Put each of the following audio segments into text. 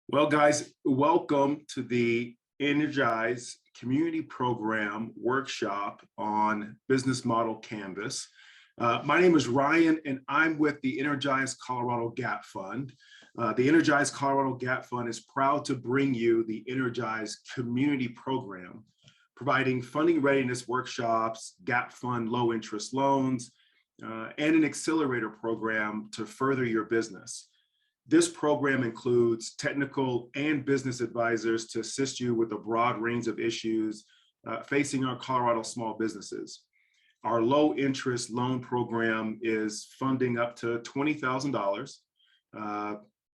Well, guys, welcome to the Energize Community Program workshop on Business Model Canvas. My name is Ryan, and I'm with the Energize Colorado Gap Fund. The Energize Colorado Gap Fund is proud to bring you the Energize Community Program, providing funding readiness workshops, Gap Fund low interest loans, and an accelerator program to further your business. This program includes technical and business advisors to assist you with a broad range of issues facing our Colorado small businesses. Our low interest loan program is funding up to $20,000,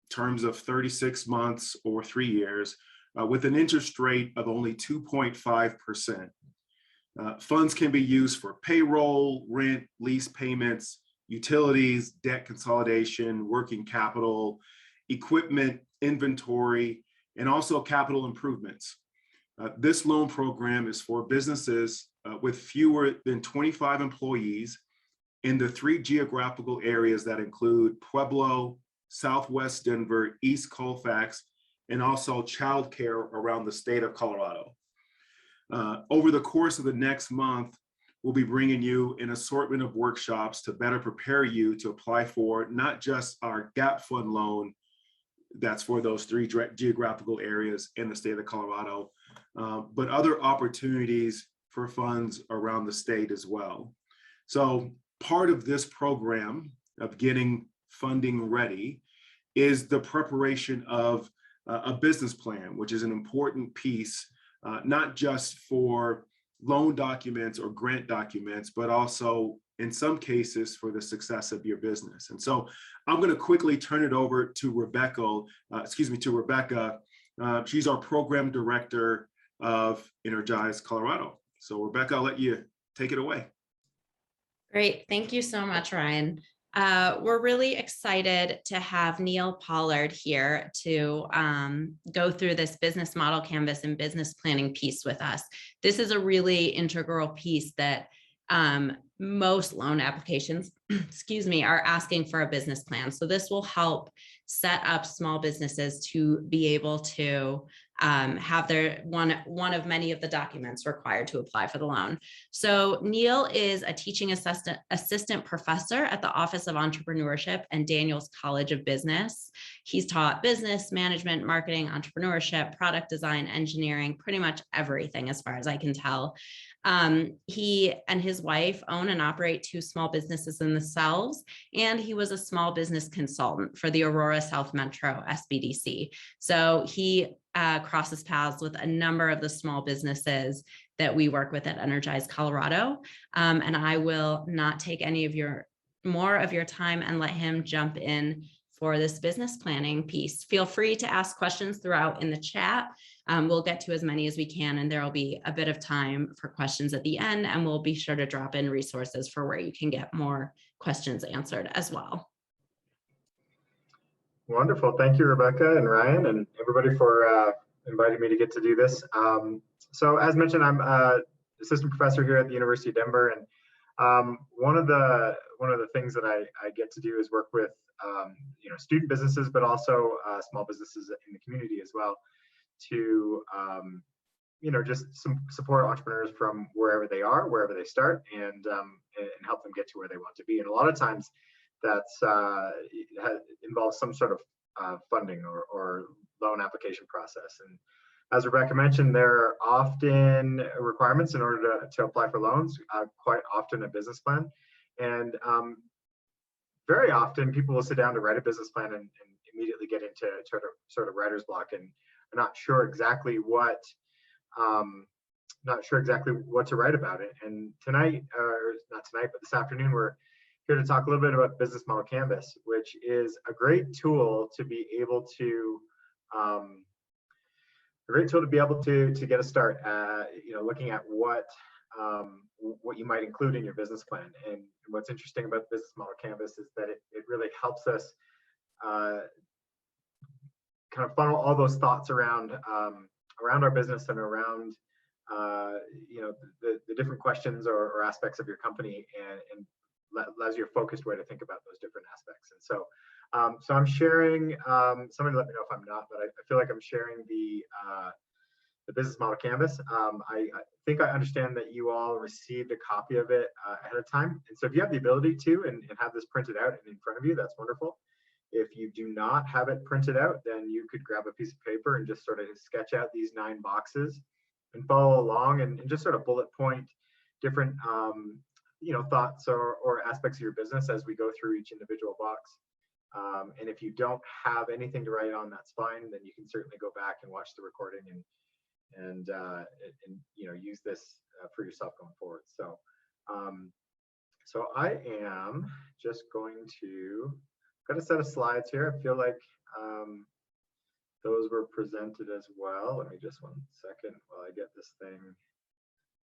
terms of 36 months or 3 years, with an interest rate of only 2.5%. Funds can be used for payroll, rent, lease payments, utilities, debt consolidation, working capital, equipment, inventory, and also capital improvements. This loan program is for businesses with fewer than 25 employees in the 3 geographical areas that include Pueblo, Southwest Denver, East Colfax, and also childcare around the state of Colorado. Over the course of the next month, we'll be bringing you an assortment of workshops to better prepare you to apply for not just our Gap Fund loan that's for those 3 geographical areas in the state of Colorado, but other opportunities for funds around the state as well. So part of this program of getting funding ready is the preparation of a business plan, which is an important piece, not just for loan documents or grant documents, but also in some cases for the success of your business. And so I'm going to quickly turn it over to Rebecca. She's our program director of Energize Colorado. So Rebecca, I'll let you take it away. Great. Thank you so much, Ryan. We're really excited to have Neil Pollard here to go through this business model canvas and business planning piece with us. This is a really integral piece that most loan applications, are asking for a business plan. So this will help set up small businesses to be able to have their one of many of the documents required to apply for the loan. So Neil is a teaching assistant professor at the Office of Entrepreneurship and Daniels College of Business. He's taught business, management, marketing, entrepreneurship, product design, engineering, pretty much everything as far as I can tell. He and his wife own and operate 2 small businesses themselves, and he was a small business consultant for the Aurora South Metro SBDC. So he crosses paths with a number of the small businesses that we work with at Energize Colorado. And I will not take any of more of your time and let him jump in for this business planning piece. Feel free to ask questions throughout in the chat. We'll get to as many as we can, and there will be a bit of time for questions at the end, and we'll be sure to drop in resources for where you can get more questions answered as well. Wonderful. Thank you, Rebecca and Ryan, and everybody for inviting me to get to do this. So as mentioned, I'm assistant professor here at the University of Denver, and one of the things that I get to do is work with student businesses, but also small businesses in the community as well, to just support entrepreneurs from wherever they are, wherever they start, and help them get to where they want to be. And a lot of times that's involves some sort of funding or loan application process. And as Rebecca mentioned, there are often requirements in order to apply for loans, quite often a business plan. And very often people will sit down to write a business plan and immediately get into sort of writer's block and are not sure exactly what to write about it. And tonight, or not tonight, but this afternoon, we're here to talk a little bit about Business Model Canvas, which is a great tool to be able to get a start looking at what you might include in your business plan. And what's interesting about the Business Model Canvas is that it really helps us kind of funnel all those thoughts around our business and around the different questions or aspects of your company, and allows you a focused way to think about those different aspects. And so So I'm sharing, somebody let me know if I'm not, but I feel like I'm sharing the business model canvas. I think I understand that you all received a copy of it ahead of time. And so if you have the ability to and have this printed out and in front of you, that's wonderful. If you do not have it printed out, then you could grab a piece of paper and just sort of sketch out these 9 boxes and follow along and just sort of bullet point different thoughts or aspects of your business as we go through each individual box. And if you don't have anything to write on, that's fine. Then you can certainly go back and watch the recording and use this for yourself going forward. So I am just going to got a set of slides here. I feel like those were presented as well. Let me just 1 second while I get this thing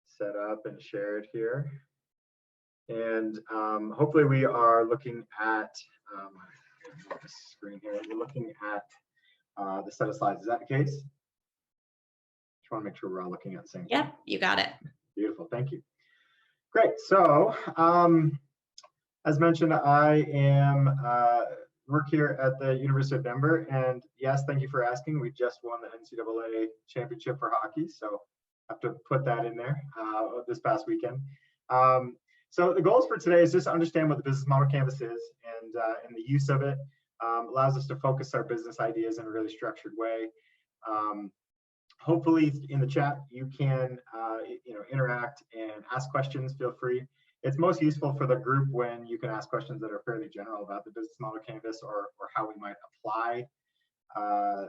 set up and shared here. And hopefully we are looking at this screen here. We're looking at the set of slides. Is that the case? Just want to make sure we're all looking at the same thing. Yep, you got it. Beautiful, thank you. Great. So as mentioned, I am work here at the University of Denver, and yes, thank you for asking. We just won the NCAA championship for hockey, so I have to put that in there this past weekend. So the goals for today is just to understand what the business model canvas is, and the use of it allows us to focus our business ideas in a really structured way. Hopefully in the chat you can interact and ask questions. Feel free. It's most useful for the group when you can ask questions that are fairly general about the business model canvas or how we might apply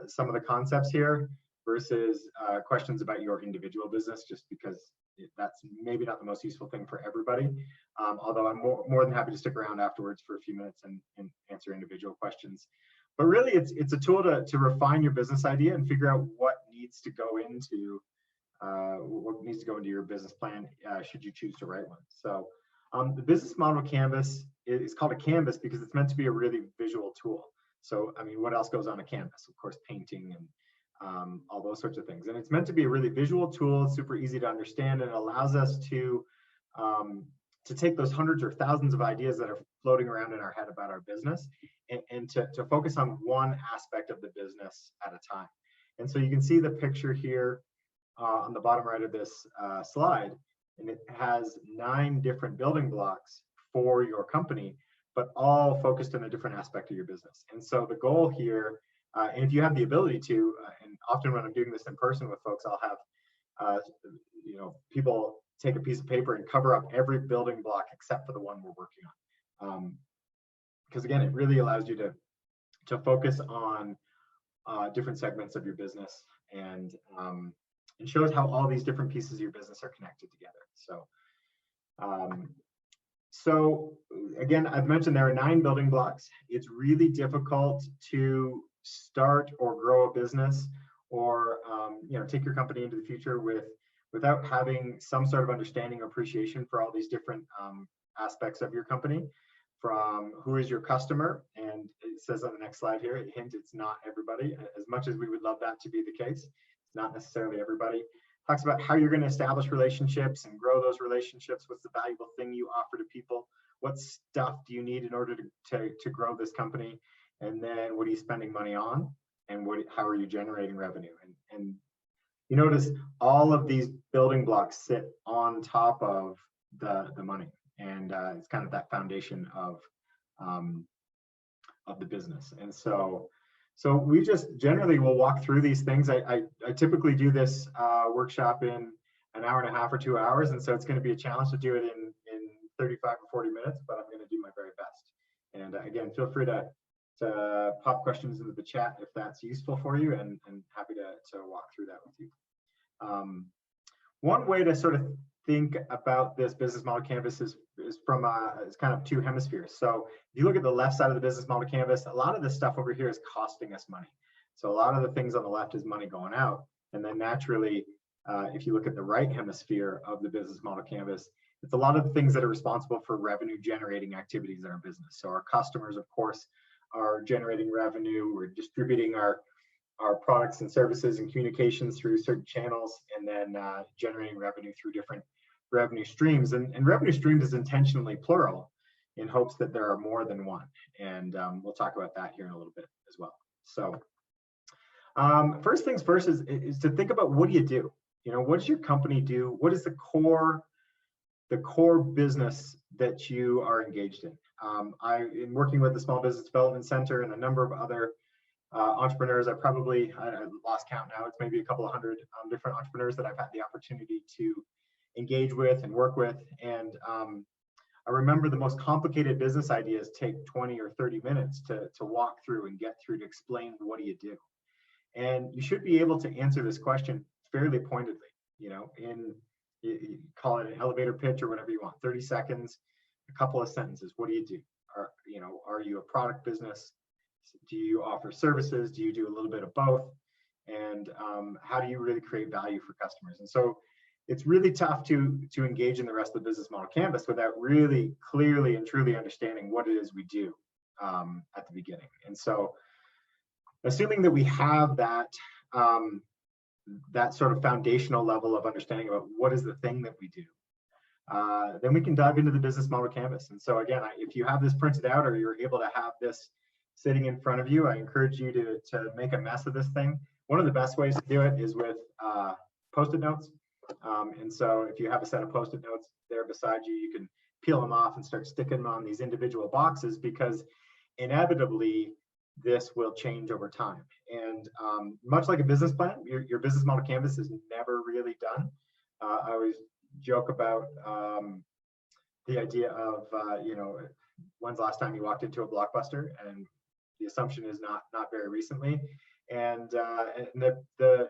some of the concepts here versus questions about your individual business, just because that's maybe not the most useful thing for everybody. Although I'm more than happy to stick around afterwards for a few minutes and answer individual questions. But really, it's a tool to refine your business idea and figure out what needs to go into your business plan should you choose to write one. So the business model canvas is called a canvas because it's meant to be a really visual tool. So I mean, what else goes on a canvas? Of course, painting and all those sorts of things. And it's meant to be a really visual tool, super easy to understand, and it allows us to take those hundreds or thousands of ideas that are floating around in our head about our business and to focus on one aspect of the business at a time. And so you can see the picture here on the bottom right of this slide, and it has 9 different building blocks for your company, but all focused on a different aspect of your business. And so the goal here, and if you have the ability to, and often when I'm doing this in person with folks, I'll have people take a piece of paper and cover up every building block except for the one we're working on. Because again, it really allows you to focus on different segments of your business, and it shows how all these different pieces of your business are connected together. So again, I've mentioned there are 9 building blocks. It's really difficult to start or grow a business or take your company into the future without having some sort of understanding or appreciation for all these different aspects of your company. From who is your customer, and it says on the next slide here, hint, it's not everybody. As much as we would love that to be the case, it's not necessarily everybody. Talks about how you're going to establish relationships and grow those relationships. What's the valuable thing you offer to people? What stuff do you need in order to grow this company? And then what are you spending money on? And how are you generating revenue? And you notice all of these building blocks sit on top of the money. And it's kind of that foundation of the business. And so we just generally will walk through these things. I typically do this workshop in an hour and a half or 2 hours. And so it's going to be a challenge to do it in 35 or 40 minutes, but I'm going to do my very best. And again, feel free to pop questions into the chat if that's useful for you, and happy to walk through that with you. One way to sort of think about this business model canvas is from it's kind of 2 hemispheres. So if you look at the left side of the business model canvas, a lot of this stuff over here is costing us money. So a lot of the things on the left is money going out. And then naturally, if you look at the right hemisphere of the business model canvas, it's a lot of the things that are responsible for revenue generating activities in our business. So our customers, of course, are generating revenue. We're distributing our products and services and communications through certain channels, and then generating revenue through different revenue streams. And revenue streams is intentionally plural in hopes that there are more than one. And we'll talk about that here in a little bit as well. So first things first is to think about, what do you do? You know, what does your company do? What is the core business that you are engaged in? In working with the Small Business Development Center and a number of other entrepreneurs, I lost count now. It's maybe a couple of hundred different entrepreneurs that I've had the opportunity to engage with and work with. And I remember the most complicated business ideas take 20 or 30 minutes to walk through and get through, to explain, what do you do? And you should be able to answer this question fairly pointedly, you know, you call it an elevator pitch or whatever you want, 30 seconds, a couple of sentences. What do you do? Are you a product business? Do you offer services? Do you do a little bit of both? And how do you really create value for customers? And so it's really tough to engage in the rest of the business model canvas without really clearly and truly understanding what it is we do at the beginning. And so, assuming that we have that that sort of foundational level of understanding about what is the thing that we do, then we can dive into the business model canvas. And so again, if you have this printed out, or you're able to have this sitting in front of you, I encourage you to make a mess of this thing. One of the best ways to do it is with Post-it notes. And so if you have a set of Post-it notes there beside you, you can peel them off and start sticking them on these individual boxes, because inevitably this will change over time. And much like a business plan, your business model canvas is never really done. I always joke about the idea of, when's the last time you walked into a Blockbuster? And the assumption is not very recently. And the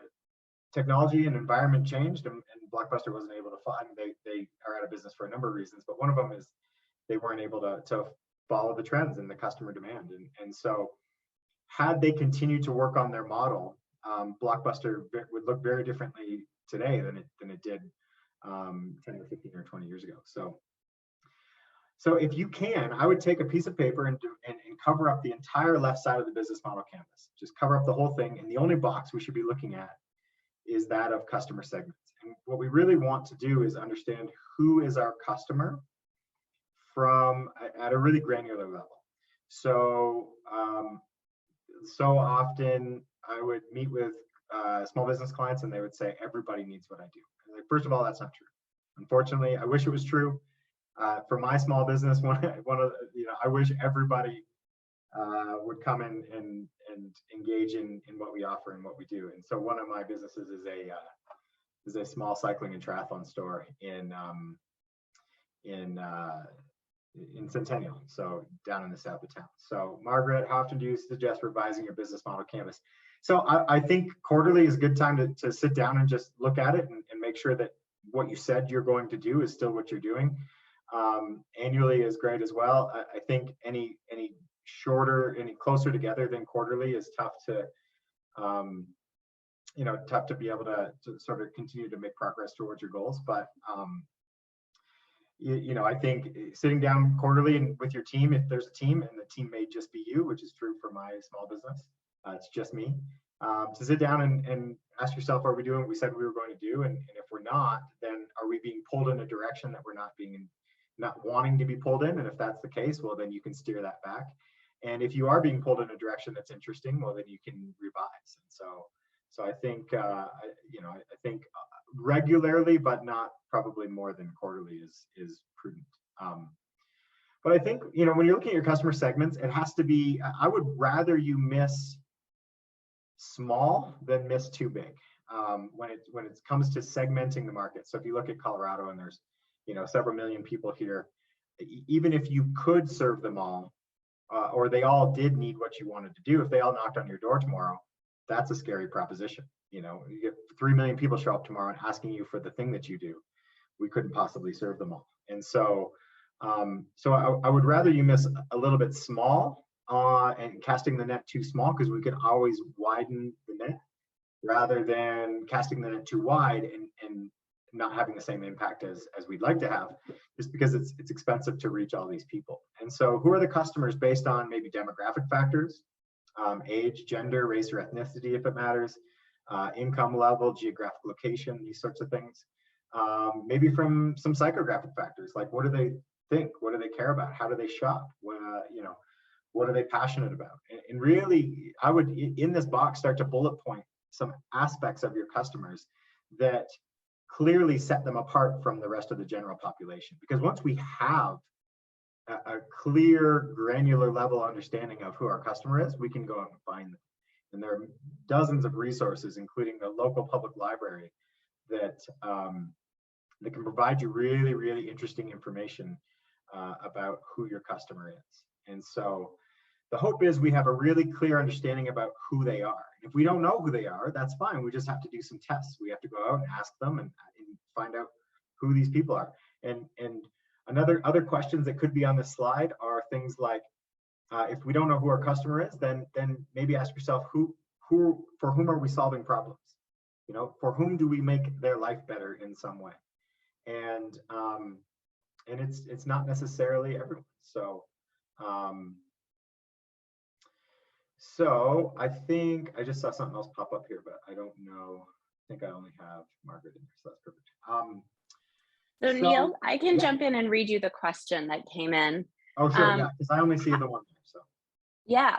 technology and environment changed, and Blockbuster wasn't able to find. They are out of business for a number of reasons, but one of them is they weren't able to follow the trends and the customer demand. And so, had they continued to work on their model, Blockbuster would look very differently today than it did 10 or 15 or 20 years ago. So if you can, I would take a piece of paper and cover up the entire left side of the business model canvas. Just cover up the whole thing, and the only box we should be looking at is that of customer segments. And what we really want to do is understand who is our customer at a really granular level. So so often I would meet with small business clients, and they would say, everybody needs what I do. Like, first of all, that's not true. Unfortunately, I wish it was true. For my small business, I wish everybody would come in and engage in what we offer and what we do. And so one of my businesses is a small cycling and triathlon store in Centennial, so down in the south of town. So Margaret, how often do you suggest revising your business model canvas? So I think quarterly is a good time to sit down and just look at it and make sure that what you said you're going to do is still what you're doing. Annually is great as well. I think any closer together than quarterly is tough to be able to sort of continue to make progress towards your goals. But I think sitting down quarterly and with your team, if there's a team, and the team may just be you, which is true for my small business, it's just me, to sit down and ask yourself, are we doing what we said we were going to do? And if we're not, then are we being pulled in a direction that we're not wanting to be pulled in? And if that's the case, well, then you can steer that back. And if you are being pulled in a direction that's interesting, well, then you can revise. And so I think, I think regularly, but not probably more than quarterly is prudent. But I think, when you're looking at your customer segments, it has to be, I would rather you miss small than miss too big when it comes to segmenting the market. So if you look at Colorado, and there's, several million people here, even if you could serve them all, or they all did need what you wanted to do, if they all knocked on your door tomorrow, that's a scary proposition. You get 3 million people show up tomorrow and asking you for the thing that you do. We couldn't possibly serve them all. And so, I would rather you miss a little bit small and casting the net too small, because we can always widen the net, rather than casting the net too wide and not having the same impact as we'd like to have, just because it's expensive to reach all these people. And so who are the customers based on maybe demographic factors, age, gender, race, or ethnicity, if it matters, income level, geographic location, these sorts of things. Maybe from some psychographic factors, like what do they think? What do they care about? How do they shop? You know, what are they passionate about? And really, I would, in this box, start to bullet point some aspects of your customers that clearly set them apart from the rest of the general population. Because once we have a clear, granular level understanding of who our customer is, we can go out and find them. And there are dozens of resources, including the local public library, that that can provide you really, really interesting information about who your customer is. And so the hope is we have a really clear understanding about who they are. If we don't know who they are, that's fine. We just have to do some tests. We have to go out and ask them and find out who these people are. And other questions that could be on this slide are things like, if we don't know who our customer is, then maybe ask yourself, for whom are we solving problems? You know, for whom do we make their life better in some way? And it's not necessarily everyone. So I think I just saw something else pop up here, but I don't know. I think I only have Margaret in here, so that's perfect. So Neil, I can jump in and read you the question that came in. Oh, sure, yeah, because I only see the one there, so. Yeah.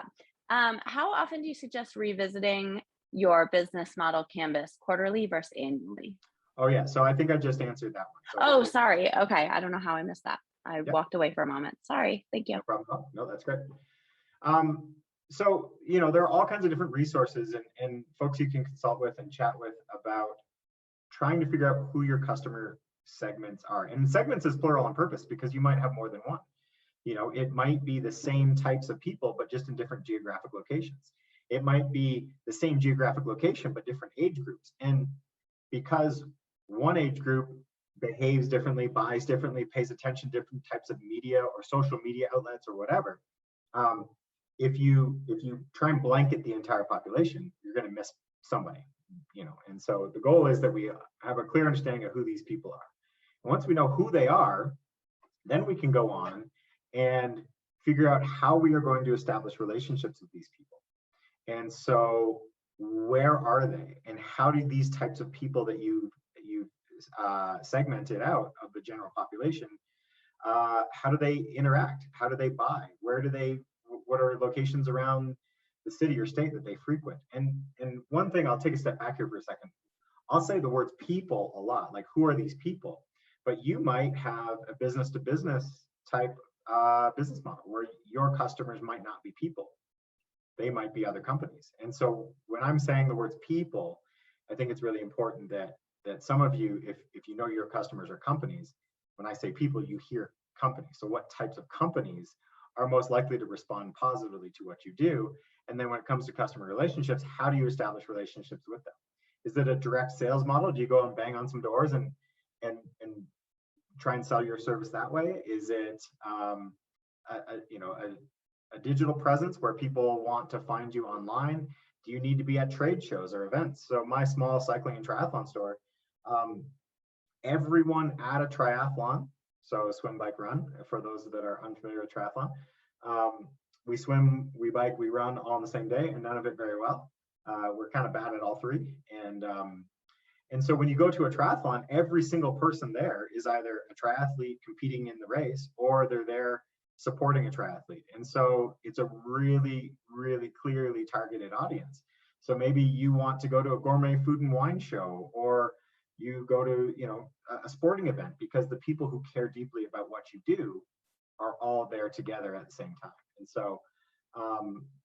How often do you suggest revisiting your business model canvas, quarterly versus annually? Oh yeah, so I think I just answered that one. So oh, sorry. Okay, I don't know how I missed that. I walked away for a moment. Sorry, thank you. No problem at all. No, that's great. So, you know, there are all kinds of different resources and folks you can consult with and chat with about trying to figure out who your customer segments are. And segments is plural on purpose because you might have more than one. You know, it might be the same types of people, but just in different geographic locations. It might be the same geographic location, but different age groups. And because one age group behaves differently, buys differently, pays attention to different types of media or social media outlets or whatever, if you try and blanket the entire population, you're going to miss somebody, you know. And so the goal is that we have a clear understanding of who these people are. And once we know who they are, then we can go on and figure out how we are going to establish relationships with these people. And so where are they, and how do these types of people that you've segmented out of the general population, how do they interact? How do they buy? What are locations around the city or state that they frequent? And one thing, I'll take a step back here for a second. I'll say the words people a lot, like who are these people? But you might have a business to business type business model where your customers might not be people. They might be other companies. And so when I'm saying the words people, I think it's really important that some of you, if you know your customers are companies, when I say people, you hear companies. So what types of companies are most likely to respond positively to what you do? And then when it comes to customer relationships, how do you establish relationships with them? Is it a direct sales model? Do you go and bang on some doors and try and sell your service that way? Is it a digital presence where people want to find you online? Do you need to be at trade shows or events? So my small cycling and triathlon store, everyone at a triathlon, so swim, bike, run, for those that are unfamiliar with triathlon, we swim, we bike, we run all on the same day, and none of it very well. We're kind of bad at all three. And so when you go to a triathlon, every single person there is either a triathlete competing in the race, or they're there supporting a triathlete. And so it's a really, really clearly targeted audience. So maybe you want to go to a gourmet food and wine show, or you go to, you know, a sporting event, because the people who care deeply about what you do are all there together at the same time. And so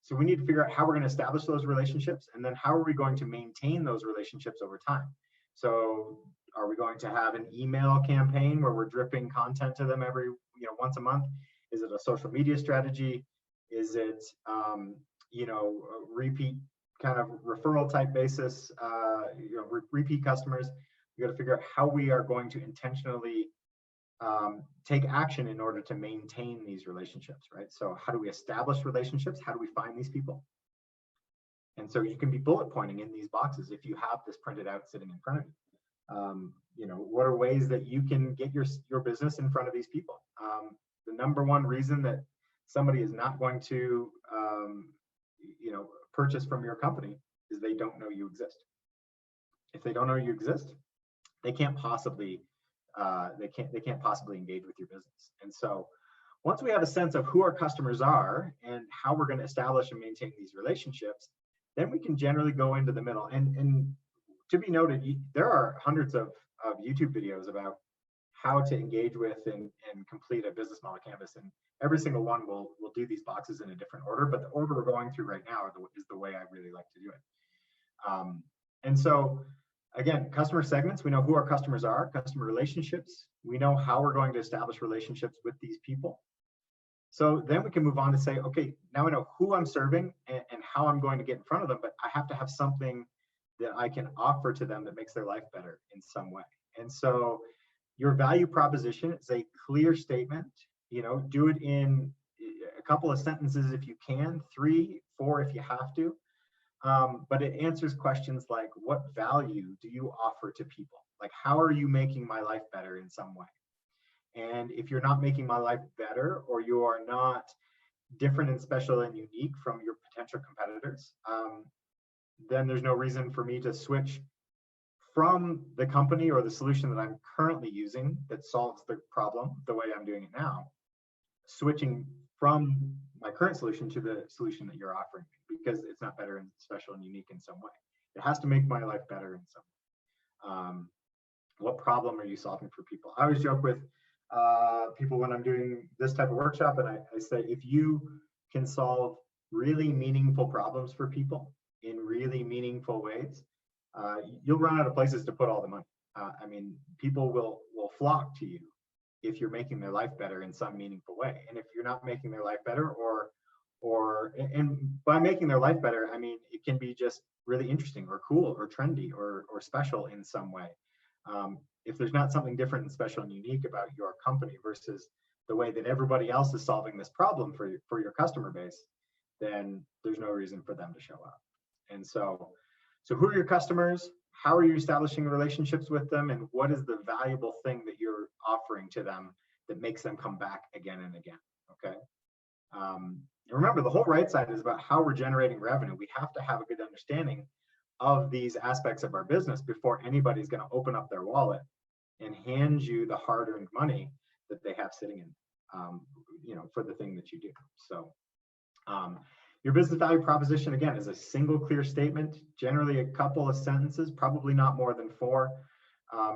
so we need to figure out how we're going to establish those relationships, and then how are we going to maintain those relationships over time. So are we going to have an email campaign where we're dripping content to them every, once a month? Is it a social media strategy? Is it, a repeat kind of referral type basis, repeat customers? We got to figure out how we are going to intentionally take action in order to maintain these relationships, right? So how do we establish relationships? How do we find these people? And so you can be bullet pointing in these boxes if you have this printed out sitting in front of you. What are ways that you can get your business in front of these people? The number one reason that somebody is not going to purchase from your company is they don't know you exist. If they don't know you exist, they can't possibly They can't possibly engage with your business. And so once we have a sense of who our customers are and how we're going to establish and maintain these relationships, then we can generally go into the middle. And to be noted, there are hundreds of YouTube videos about how to engage with and complete a business model canvas. And every single one will do these boxes in a different order, but the order we're going through right now is the way I really like to do it. And so again, customer segments, we know who our customers are. Customer relationships, we know how we're going to establish relationships with these people. So then we can move on to say, okay, now I know who I'm serving and how I'm going to get in front of them, but I have to have something that I can offer to them that makes their life better in some way. And so your value proposition is a clear statement. Do it in a couple of sentences if you can, 3, 4 if you have to. But it answers questions like, what value do you offer to people? Like, how are you making my life better in some way? And if you're not making my life better, or you are not different and special and unique from your potential competitors, then there's no reason for me to switch from the company or the solution that I'm currently using that solves the problem the way I'm doing it now, switching from my current solution to the solution that you're offering me, because it's not better and special and unique in some way. It has to make my life better in some way. What problem are you solving for people? I always joke with people when I'm doing this type of workshop, and I say, if you can solve really meaningful problems for people in really meaningful ways, you'll run out of places to put all the money. I mean, people will flock to you if you're making their life better in some meaningful way. And if you're not making their life better, and by making their life better, I mean, it can be just really interesting or cool or trendy or special in some way. If there's not something different and special and unique about your company versus the way that everybody else is solving this problem for your customer base, then there's no reason for them to show up. And so who are your customers? How are you establishing relationships with them? And what is the valuable thing that you're offering to them that makes them come back again and again? Okay. Remember, the whole right side is about how we're generating revenue. We have to have a good understanding of these aspects of our business before anybody's going to open up their wallet and hand you the hard-earned money that they have sitting in, for the thing that you do. So your business value proposition, again, is a single clear statement, generally a couple of sentences, probably not more than 4,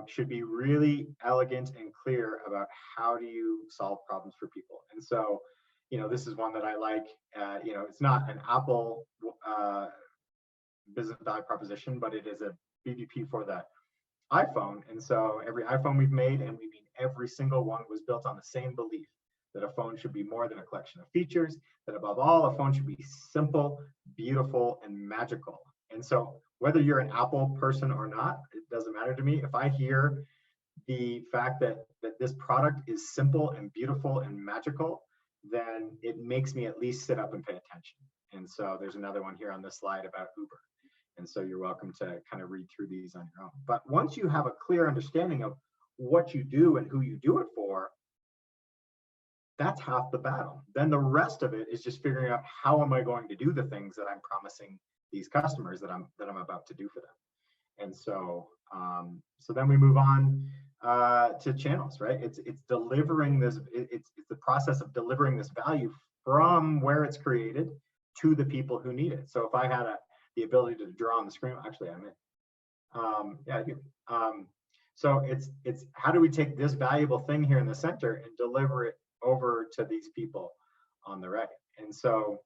should be really elegant and clear about how do you solve problems for people. And so, this is one that I like. It's not an Apple business value proposition, but it is a BVP for the iPhone. And so every iPhone we've made, and we mean every single one, was built on the same belief that a phone should be more than a collection of features, that above all, a phone should be simple, beautiful, and magical. And so whether you're an Apple person or not, it doesn't matter to me. If I hear the fact that this product is simple and beautiful and magical, then it makes me at least sit up and pay attention. And so there's another one here on this slide about Uber. And so you're welcome to kind of read through these on your own. But once you have a clear understanding of what you do and who you do it for, that's half the battle. Then the rest of it is just figuring out, how am I going to do the things that I'm promising these customers that I'm about to do for them. And so so then we move on to channels, right? It's delivering this. It's the process of delivering this value from where it's created to the people who need it. So if I had the ability to draw on the screen, actually I'm in. Yeah, I do. So it's how do we take this valuable thing here in the center and deliver it over to these people on the right? And so,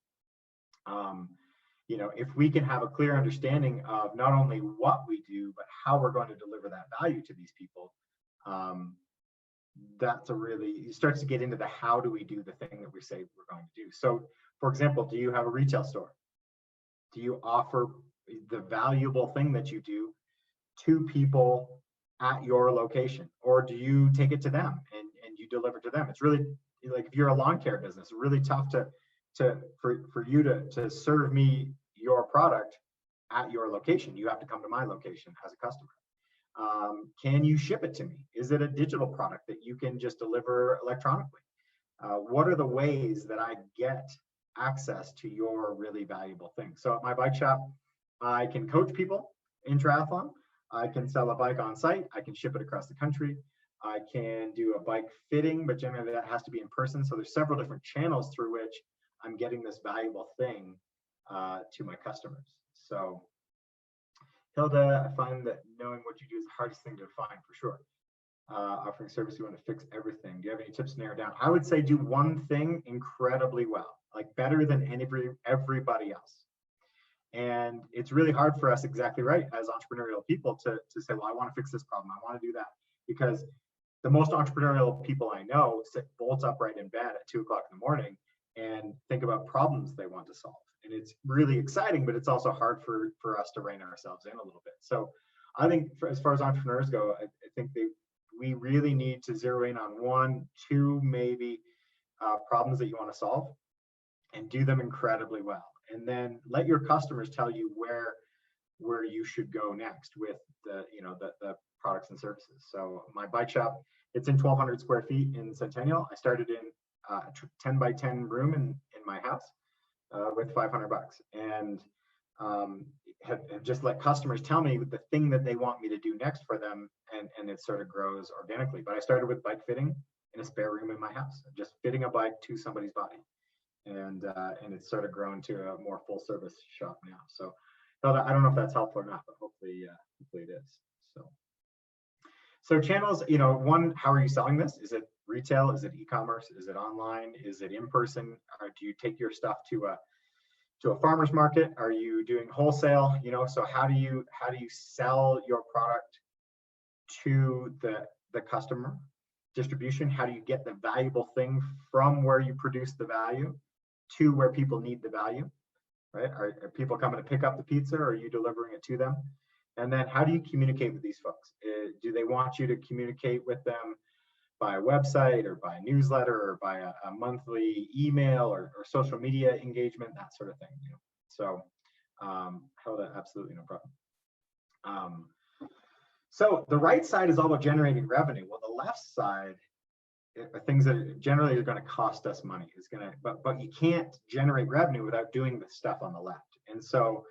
if we can have a clear understanding of not only what we do, but how we're going to deliver that value to these people, that's it starts to get into the how do we do the thing that we say we're going to do. So, for example, do you have a retail store? Do you offer the valuable thing that you do to people at your location, or do you take it to them and you deliver to them? It's really, like, if you're a lawn care business, really tough for you to serve me your product at your location. You have to come to my location as a customer. Can you ship it to me? Is it a digital product that you can just deliver electronically? What are the ways that I get access to your really valuable thing? So at my bike shop, I can coach people in triathlon. I can sell a bike on site. I can ship it across the country. I can do a bike fitting, but generally that has to be in person. So there's several different channels through which I'm getting this valuable thing to my customers. So Hilda, I find that knowing what you do is the hardest thing to define for sure. Offering service, you want to fix everything. Do you have any tips to narrow down? I would say do one thing incredibly well, like better than everybody else. And it's really hard for us, exactly right, as entrepreneurial people to say, well, I want to fix this problem. I want to do that. Because the most entrepreneurial people I know sit bolt upright in bed at 2 o'clock in the morning and think about problems they want to solve. And it's really exciting, but it's also hard for us to rein ourselves in a little bit. So I think as far as entrepreneurs go, I think we really need to zero in on 1, 2, maybe problems that you want to solve and do them incredibly well. And then let your customers tell you where you should go next with the products and services. So my bike shop, it's in 1,200 square feet in Centennial. I started in a 10 by 10 room in my house with $500, and have just let customers tell me the thing that they want me to do next for them, and it sort of grows organically. But I started with bike fitting in a spare room in my house, just fitting a bike to somebody's body, and it's sort of grown to a more full service shop now. So I don't know if that's helpful or not, but hopefully it is. So channels, one, how are you selling this? Is it retail? Is it e-commerce? Is it online? Is it in person? Or do you take your stuff to a farmer's market? Are you doing wholesale? So how do you sell your product to the customer? Distribution, how do you get the valuable thing from where you produce the value to where people need the value, right? Are people coming to pick up the pizza, or are you delivering it to them? And then how do you communicate with these folks? Do they want you to communicate with them by a website or by a newsletter or by a monthly email or social media engagement, that sort of thing? So Hilda, absolutely no problem. So the right side is all about generating revenue. Well, the left side are things that generally are going to cost us money. But you can't generate revenue without doing the stuff on the left. And so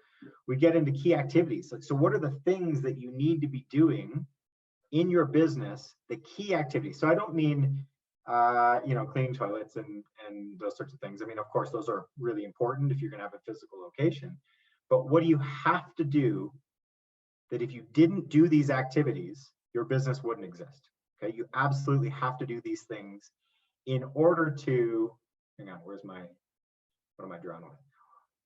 we get into key activities. So what are the things that you need to be doing in your business, the key activities? So I don't mean, cleaning toilets and those sorts of things. I mean, of course, those are really important if you're going to have a physical location. But what do you have to do that if you didn't do these activities, your business wouldn't exist? Okay, you absolutely have to do these things in order to, hang on, what am I drawing with?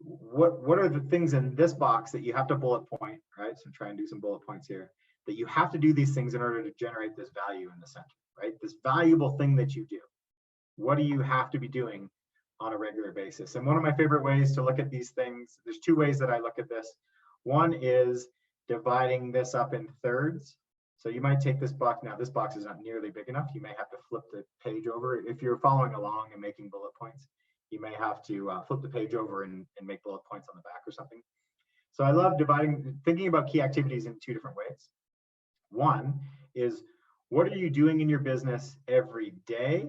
What are the things in this box that you have to bullet point, right? So try and do some bullet points here, that you have to do these things in order to generate this value in the center, right? This valuable thing that you do. What do you have to be doing on a regular basis? And one of my favorite ways to look at these things, there's 2 ways that I look at this. One is dividing this up in thirds. So you might take this box. Now this box is not nearly big enough. You may have to flip the page over. If you're following along and making bullet points, you may have to flip the page over and make bullet points on the back or something. So I love thinking about key activities in 2 different ways. One is, what are you doing in your business every day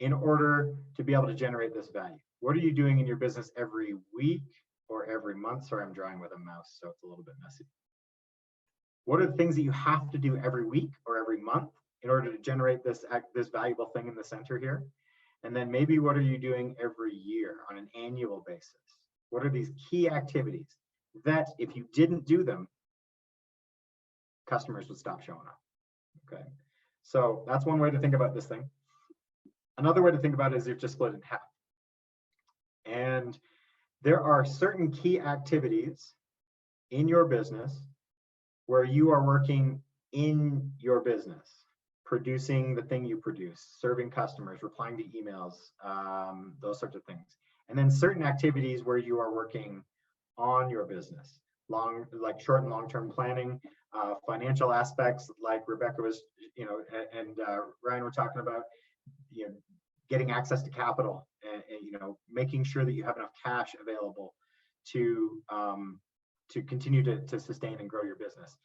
in order to be able to generate this value? What are you doing in your business every week or every month? Sorry, I'm drawing with a mouse, so it's a little bit messy. What are the things that you have to do every week or every month in order to generate this valuable thing in the center here? And then maybe what are you doing every year on an annual basis? What are these key activities that if you didn't do them, customers would stop showing up? Okay, so that's one way to think about this thing. Another way to think about it is you're just split in half. And there are certain key activities in your business where you are working in your business, producing the thing you produce, serving customers, replying to emails, those sorts of things. And then certain activities where you are working on your business, like short and long-term planning, financial aspects, like Rebecca was, and Ryan were talking about, getting access to capital, and making sure that you have enough cash available to continue to sustain and grow your business.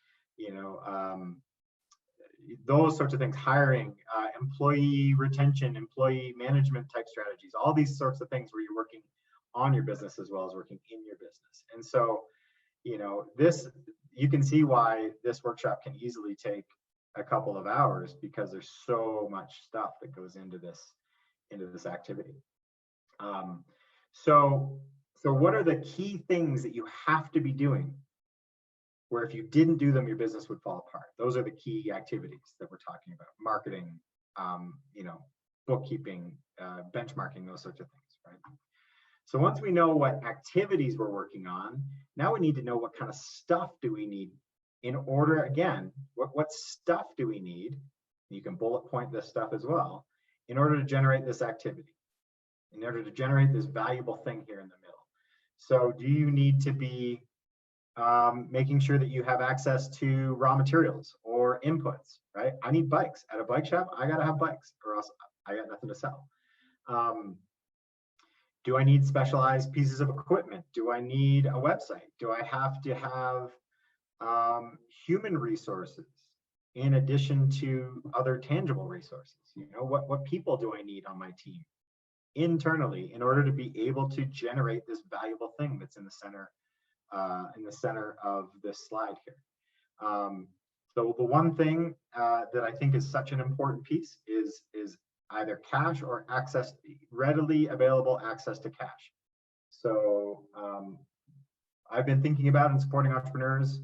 Those sorts of things, hiring, employee retention, employee management type strategies, all these sorts of things where you're working on your business as well as working in your business. And so, you can see why this workshop can easily take a couple of hours because there's so much stuff that goes into this activity. So what are the key things that you have to be doing where if you didn't do them, your business would fall apart? Those are the key activities that we're talking about: marketing, bookkeeping, benchmarking, those sorts of things, right? So once we know what activities we're working on, now we need to know what kind of stuff do we need in order, again, what stuff do we need? You can bullet point this stuff as well, in order to generate this activity, in order to generate this valuable thing here in the middle. So do you need to be making sure that you have access to raw materials or inputs, right? I need bikes. At a bike shop, I gotta have bikes or else I got nothing to sell. Do I need specialized pieces of equipment? Do I need a website? Do I have to have human resources in addition to other tangible resources? What people do I need on my team internally in order to be able to generate this valuable thing that's in the center of this slide here? So the one thing that I think is such an important piece is either cash or readily available access to cash. So I've been thinking about and supporting entrepreneurs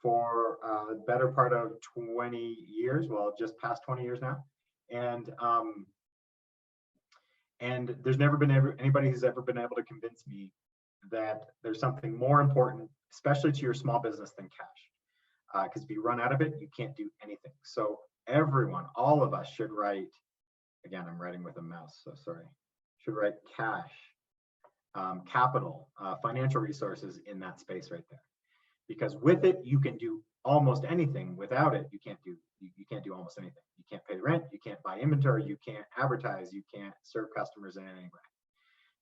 for the better part of 20 years, well, just past 20 years now. And there's never been anybody who's ever been able to convince me that there's something more important, especially to your small business, than cash. Because if you run out of it, you can't do anything. So everyone, all of us should write, again, I'm writing with a mouse, so sorry, should write cash, capital, financial resources in that space right there. Because with it, you can do almost anything. Without it, you can't do almost anything. You can't pay rent, you can't buy inventory, you can't advertise, you can't serve customers in any way.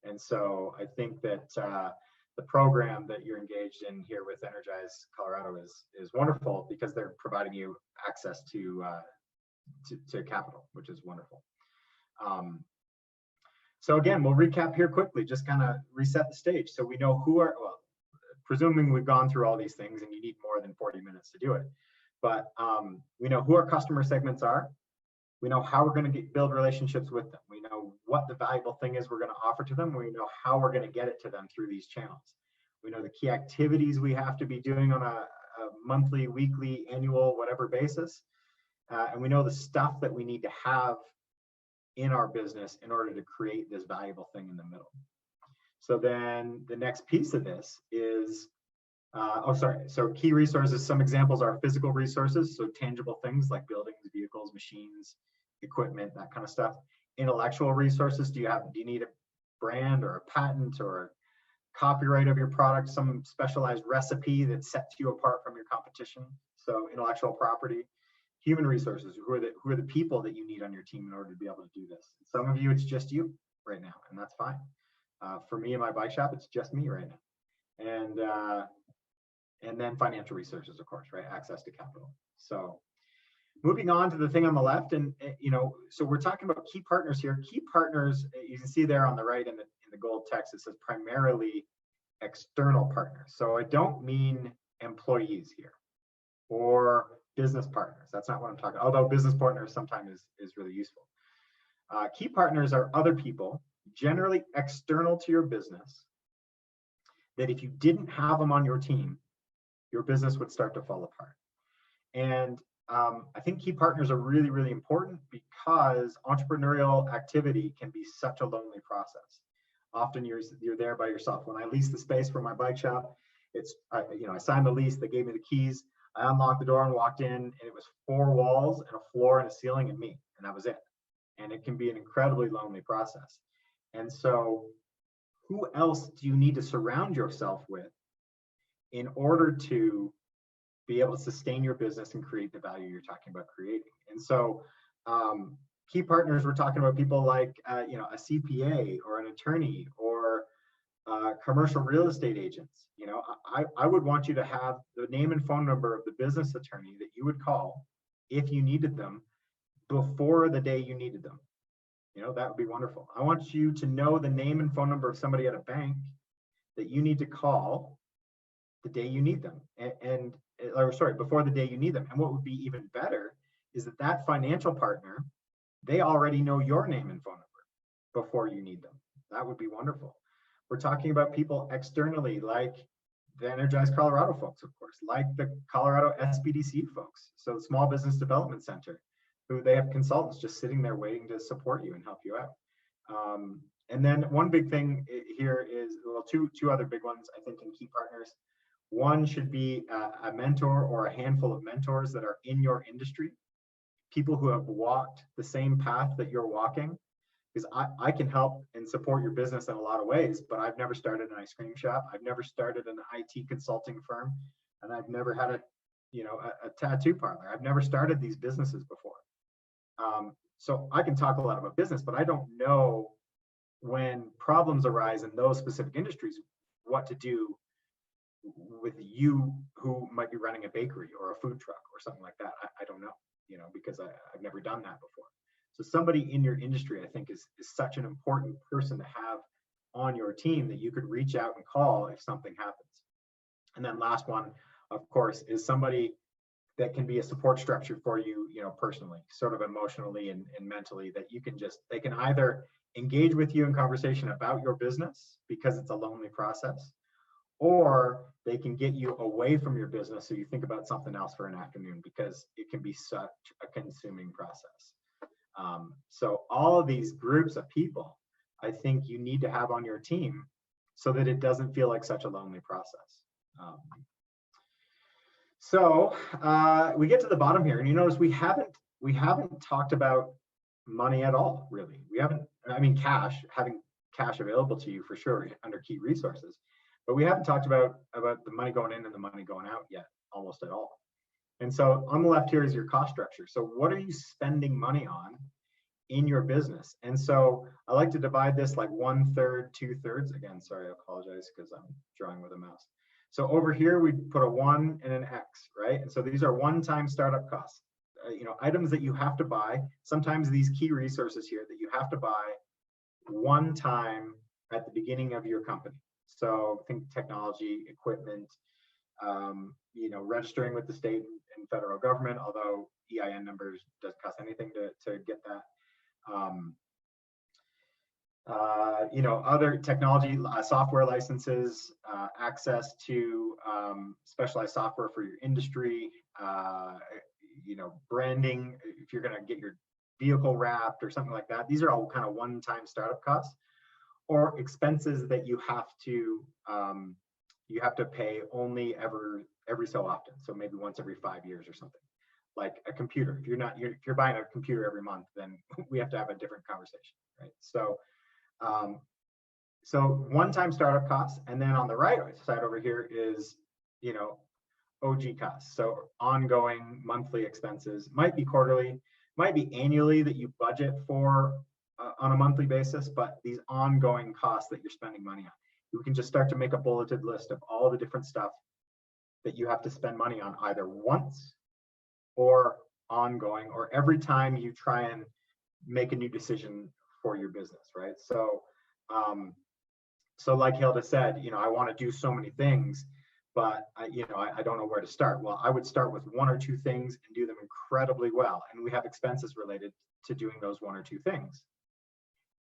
And so I think that the program that you're engaged in here with Energize Colorado is wonderful, because they're providing you access to capital, which is wonderful. So again, we'll recap here quickly, just kind of reset the stage. So we know who are, well, presuming we've gone through all these things, and you need more than 40 minutes to do it, but we know who our customer segments are. We know how we're going to build relationships with them. We know what the valuable thing is we're going to offer to them. We know how we're going to get it to them through these channels. We know the key activities we have to be doing on a monthly, weekly, annual, whatever basis. And we know the stuff that we need to have in our business in order to create this valuable thing in the middle. So then the next piece of this is, so key resources, some examples are physical resources, so tangible things like buildings, vehicles, machines, equipment, that kind of stuff. Intellectual resources, do you need a brand or a patent or copyright of your product, some specialized recipe that sets you apart from your competition? So intellectual property. Human resources, who are the people that you need on your team in order to be able to do this? Some of you, it's just you right now, and that's fine. For me in my bike shop, it's just me right now. And then financial resources, of course, right? Access to capital. So moving on to the thing on the left, and so we're talking about key partners here. Key partners, you can see there on the right in the gold text, it says primarily external partners. So I don't mean employees here or business partners. That's not what I'm talking, although business partners sometimes is really useful. Key partners are other people, generally external to your business, that if you didn't have them on your team, your business would start to fall apart. And I think key partners are really, really important, because entrepreneurial activity can be such a lonely process. Often you're there by yourself. When I leased the space for my bike shop, I signed the lease, they gave me the keys, I unlocked the door and walked in, and it was 4 walls and a floor and a ceiling and me, and that was it. And it can be an incredibly lonely process. And so who else do you need to surround yourself with in order to be able to sustain your business and create the value you're talking about creating? And so key partners, we're talking about people like a CPA or an attorney or commercial real estate agents. I would want you to have the name and phone number of the business attorney that you would call if you needed them before the day you needed them. That would be wonderful. I want you to know the name and phone number of somebody at a bank that you need to call the day you need them, before the day you need them. And what would be even better is that that financial partner, they already know your name and phone number before you need them. That would be wonderful. We're talking about people externally, like the Energize Colorado folks, of course, like the Colorado SBDC folks, so the Small Business Development Center, who they have consultants just sitting there waiting to support you and help you out. And then one big thing here is, well, two other big ones, I think, in key partners. One should be a mentor or a handful of mentors that are in your industry, people who have walked the same path that you're walking. Because I can help and support your business in a lot of ways, but I've never started an ice cream shop. I've never started an IT consulting firm, and I've never had a tattoo parlor. I've never started these businesses before. So I can talk a lot about business, but I don't know when problems arise in those specific industries, what to do with you who might be running a bakery or a food truck or something like that. I don't know, because I've never done that before. So somebody in your industry, I think, is such an important person to have on your team that you could reach out and call if something happens. And then last one, of course, is somebody that can be a support structure for you, personally, sort of emotionally and mentally, that you can they can either engage with you in conversation about your business because it's a lonely process, or they can get you away from your business so you think about something else for an afternoon, because it can be such a consuming process. So all of these groups of people, I think you need to have on your team so that it doesn't feel like such a lonely process. So we get to the bottom here, and you notice we haven't talked about money at all, really. We haven't, having cash available to you for sure under key resources, but we haven't talked about the money going in and the money going out yet, almost at all. And so on the left here is your cost structure. So what are you spending money on in your business? And so I like to divide this like 1/3, 2/3. Again, sorry, I apologize because I'm drawing with a mouse. So over here, we put a 1 and an X, right? And so these are one-time startup costs, items that you have to buy. Sometimes these key resources here that you have to buy one time at the beginning of your company. So think technology, equipment, registering with the state and federal government, although EIN numbers doesn't cost anything to get that. Other technology, software licenses, access to specialized software for your industry, branding, if you're going to get your vehicle wrapped or something like that. These are all kind of one-time startup costs, or expenses that you have to pay only every so often. So maybe once every 5 years or something. Like a computer. If you're buying a computer every month, then we have to have a different conversation, right? So one-time startup costs, and then on the right side over here is OG costs. So ongoing monthly expenses, might be quarterly, might be annually that you budget for on a monthly basis, but these ongoing costs that you're spending money on, you can just start to make a bulleted list of all the different stuff that you have to spend money on either once or ongoing, or every time you try and make a new decision for your business, right? So, like Hilda said, I want to do so many things, but I don't know where to start. Well, I would start with 1 or 2 things and do them incredibly well, and we have expenses related to doing those 1 or 2 things.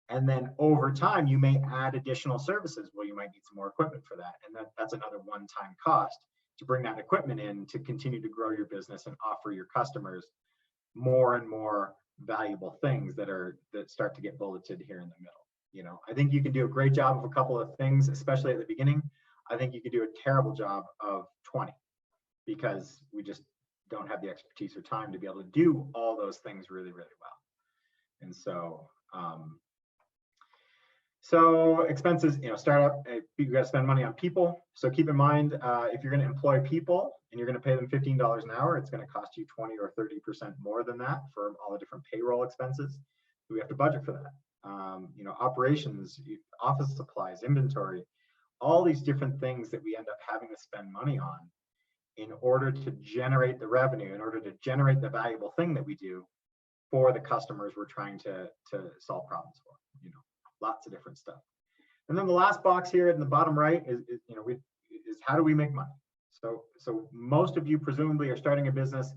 And then over time, you may add additional services. Well, you might need some more equipment for that, and that's another one-time cost to bring that equipment in to continue to grow your business and offer your customers more and more valuable things that start to get bulleted here in the middle. I think you can do a great job of a couple of things, especially at the beginning. I think you could do a terrible job of 20, because we just don't have the expertise or time to be able to do all those things really, really well. And so, expenses, startup, you got to spend money on people. So keep in mind, if you're going to employ people and you're going to pay them $15 an hour, it's going to cost you 20 or 30% more than that for all the different payroll expenses. We have to budget for that. Operations, office supplies, inventory, all these different things that we end up having to spend money on in order to generate the revenue, in order to generate the valuable thing that we do for the customers we're trying to solve problems for. Lots of different stuff. And then the last box here in the bottom right is how do we make money? So most of you presumably are starting a business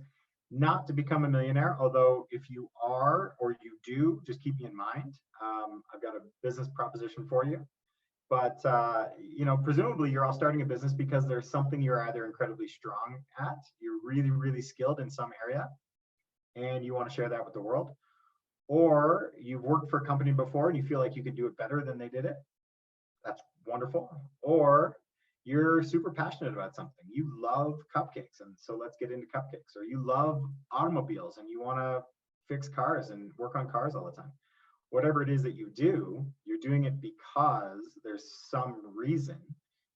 not to become a millionaire, although if you are or you do, just keep me in mind. I've got a business proposition for you. But you know, presumably you're all starting a business because there's something you're either incredibly strong at, you're really, really skilled in some area, and you want to share that with the world, or you've worked for a company before and you feel like you could do it better than they did it. That's wonderful. Or you're super passionate about something. You love cupcakes, and so let's get into cupcakes. Or you love automobiles and you want to fix cars and work on cars all the time. Whatever it is that you do, you're doing it because there's some reason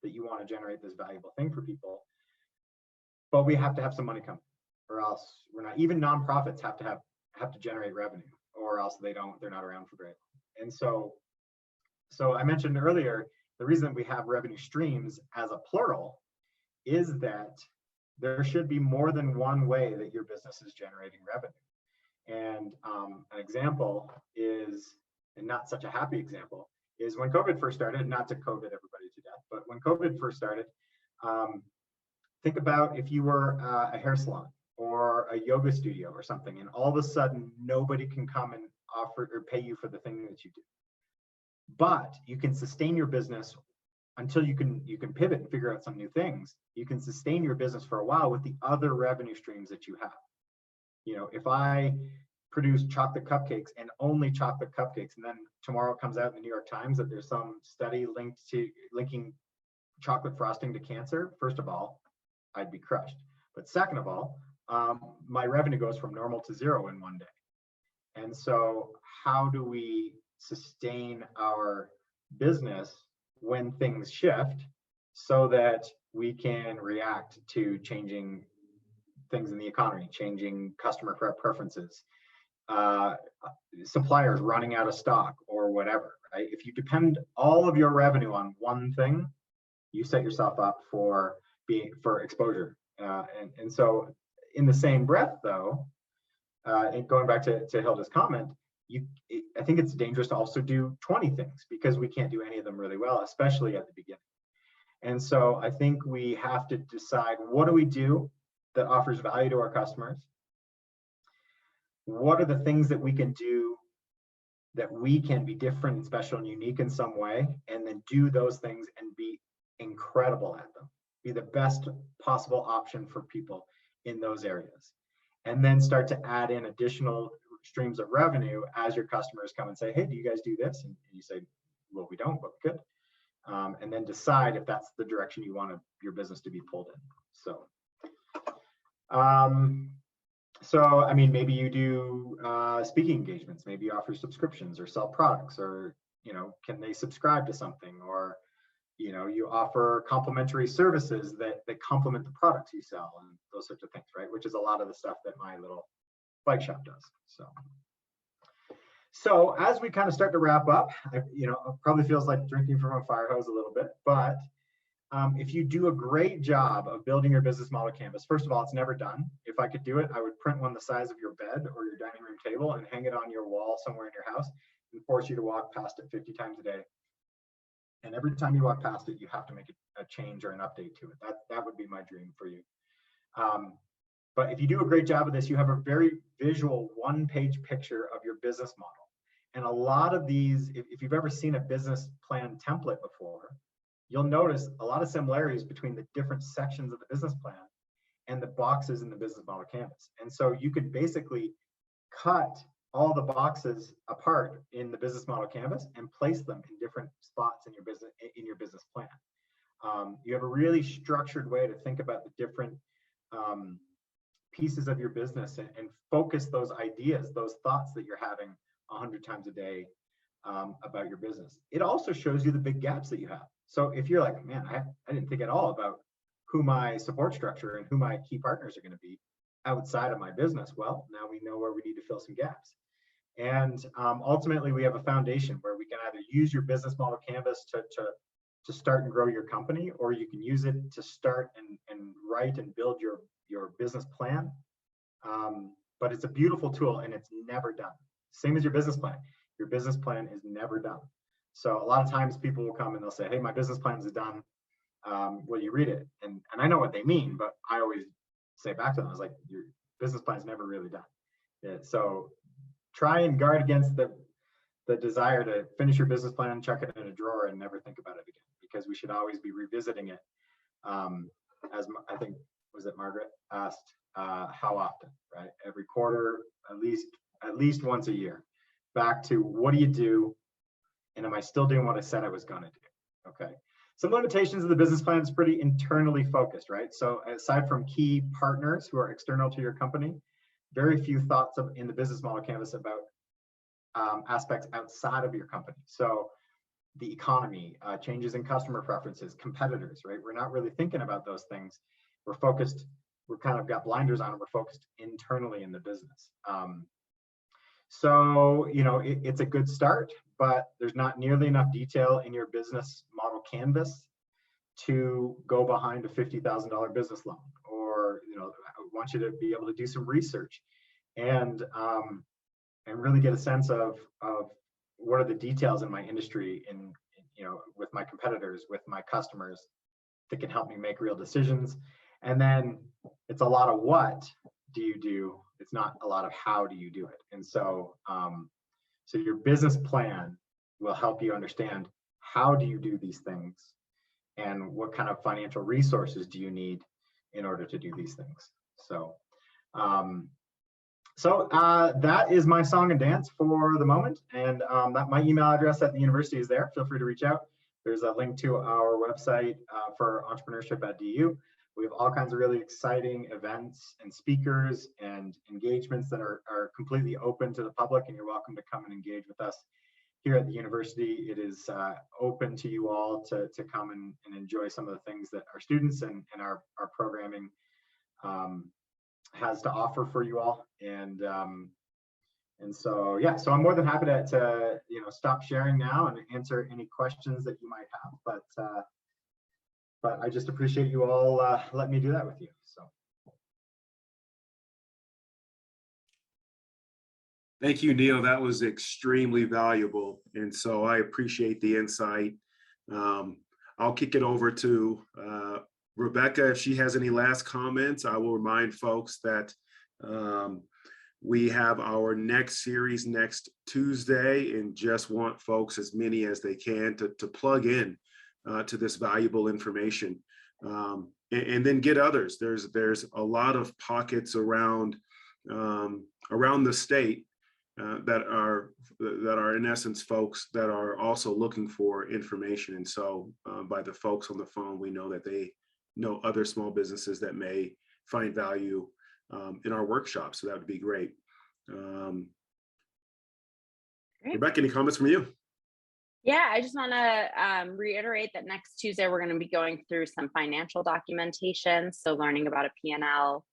that you want to generate this valuable thing for people. But we have to have some money coming, or else we're not. Even nonprofits have to generate revenue, or else they're not around for very long. And so I mentioned earlier, the reason we have revenue streams as a plural is that there should be more than one way that your business is generating revenue. And an example is, and not such a happy example, is when COVID first started, not to COVID everybody to death, but when COVID first started, think about if you were a hair salon or a yoga studio or something, and all of a sudden nobody can come and offer or pay you for the thing that you do. But you can sustain your business until you can pivot and figure out some new things. You can sustain your business for a while with the other revenue streams that you have. You know, if I produce chocolate cupcakes and only chocolate cupcakes, and then tomorrow comes out in the New York Times that there's some study linking chocolate frosting to cancer, first of all, I'd be crushed. But second of all, my revenue goes from normal to zero in one day. And so how do we sustain our business when things shift so that we can react to changing things in the economy, changing customer preferences, suppliers running out of stock or whatever, right? If you depend all of your revenue on one thing, you set yourself up for exposure. And so in the same breath though, and going back to Hilda's comment, I think it's dangerous to also do 20 things because we can't do any of them really well, especially at the beginning. And so I think we have to decide, what do we do that offers value to our customers? What are the things that we can do that we can be different and special and unique in some way, and then do those things and be incredible at them, be the best possible option for people in those areas, and then start to add in additional streams of revenue as your customers come and say, hey, do you guys do this? And you say, well, we don't, but we could. And then decide if that's the direction you want your business to be pulled in. So, I mean, maybe you do speaking engagements, maybe you offer subscriptions or sell products, or, you know, can they subscribe to something? Or, you know, you offer complimentary services that complement the products you sell and those sorts of things, right? Which is a lot of the stuff that my little bike shop does. So as we kind of start to wrap up, you know, it probably feels like drinking from a fire hose a little bit, but if you do a great job of building your business model canvas, first of all, it's never done. If I could do it, I would print one the size of your bed or your dining room table and hang it on your wall somewhere in your house and force you to walk past it 50 times a day. And every time you walk past it, you have to make a change or an update to it. That would be my dream for you. But if you do a great job of this, you have a very visual one-page picture of your business model. And a lot of these, if you've ever seen a business plan template before, you'll notice a lot of similarities between the different sections of the business plan and the boxes in the business model canvas. And so you could basically cut all the boxes apart in the business model canvas and place them in different spots in your business plan. You have a really structured way to think about the different pieces of your business and focus those ideas, those thoughts that you're having 100 times a day about your business. It also shows you the big gaps that you have. So if you're like, man, I didn't think at all about who my support structure and who my key partners are going to be outside of my business, well, now we know where we need to fill some gaps. And ultimately, we have a foundation where we can either use your business model canvas to start and grow your company, or you can use it to start and write and build your business plan. But it's a beautiful tool and it's never done. Same as your business plan. Your business plan is never done. So a lot of times people will come and they'll say, hey, my business plan is done. Will you read it? And I know what they mean, but I always say back to them, I was like, business plan is never really done. Yeah, so try and guard against the desire to finish your business plan, chuck it in a drawer, and never think about it again, because we should always be revisiting it. As I think, was it Margaret asked, how often, right? Every quarter, at least once a year. Back to, what do you do, and am I still doing what I said I was going to do? Okay. Some limitations of the business plan is pretty internally focused, right? So aside from key partners who are external to your company, very few thoughts in the business model canvas about aspects outside of your company. So the economy, changes in customer preferences, competitors, right? We're not really thinking about those things. We're focused, we're kind of got blinders on, and we're focused internally in the business. So, you know, it's a good start, but there's not nearly enough detail in your business model canvas to go behind a $50,000 business loan. Or, you know, I want you to be able to do some research and really get a sense of what are the details in my industry, in, you know, with my competitors, with my customers, that can help me make real decisions. And then it's a lot of what do you do? It's not a lot of how do you do it. And so, so your business plan will help you understand, how do you do these things, and what kind of financial resources do you need in order to do these things. So, that is my song and dance for the moment. And that my email address at the university is there. Feel free to reach out. There's a link to our website for entrepreneurship at DU. We have all kinds of really exciting events and speakers and engagements that are completely open to the public, and you're welcome to come and engage with us here at the university. It is open to you all to come and enjoy some of the things that our students and our programming has to offer for you all. And so, yeah, so I'm more than happy to you know, stop sharing now and answer any questions that you might have. But I just appreciate you all letting me do that with you. So. Thank you, Neil. That was extremely valuable. And so I appreciate the insight. I'll kick it over to Rebecca. If she has any last comments, I will remind folks that we have our next series next Tuesday, and just want folks, as many as they can, to plug in to this valuable information, and then get others. There's a lot of pockets around the state that are in essence folks that are also looking for information. And so by the folks on the phone, we know that they know other small businesses that may find value in our workshop. So that would be great. Great. Rebecca, any comments from you? Yeah, I just want to reiterate that next Tuesday, we're going to be going through some financial documentation. So learning about a P&L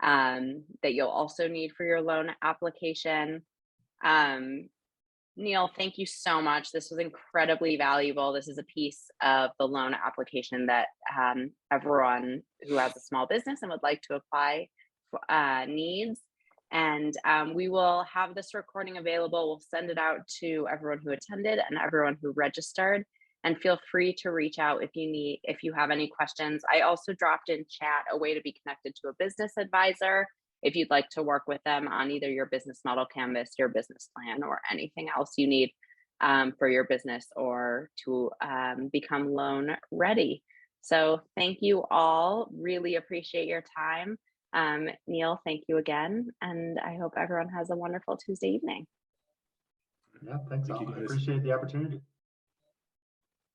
that you'll also need for your loan application. Neil, thank you so much. This was incredibly valuable. This is a piece of the loan application that everyone who has a small business and would like to apply needs. And we will have this recording available. We'll send it out to everyone who attended and everyone who registered. And feel free to reach out if you have any questions. I also dropped in chat a way to be connected to a business advisor if you'd like to work with them on either your business model canvas, your business plan, or anything else you need for your business or to become loan ready. So thank you all. Really appreciate your time. Neil, thank you again. And I hope everyone has a wonderful Tuesday evening. Yeah, thanks. Thank you, I guys. appreciate the opportunity.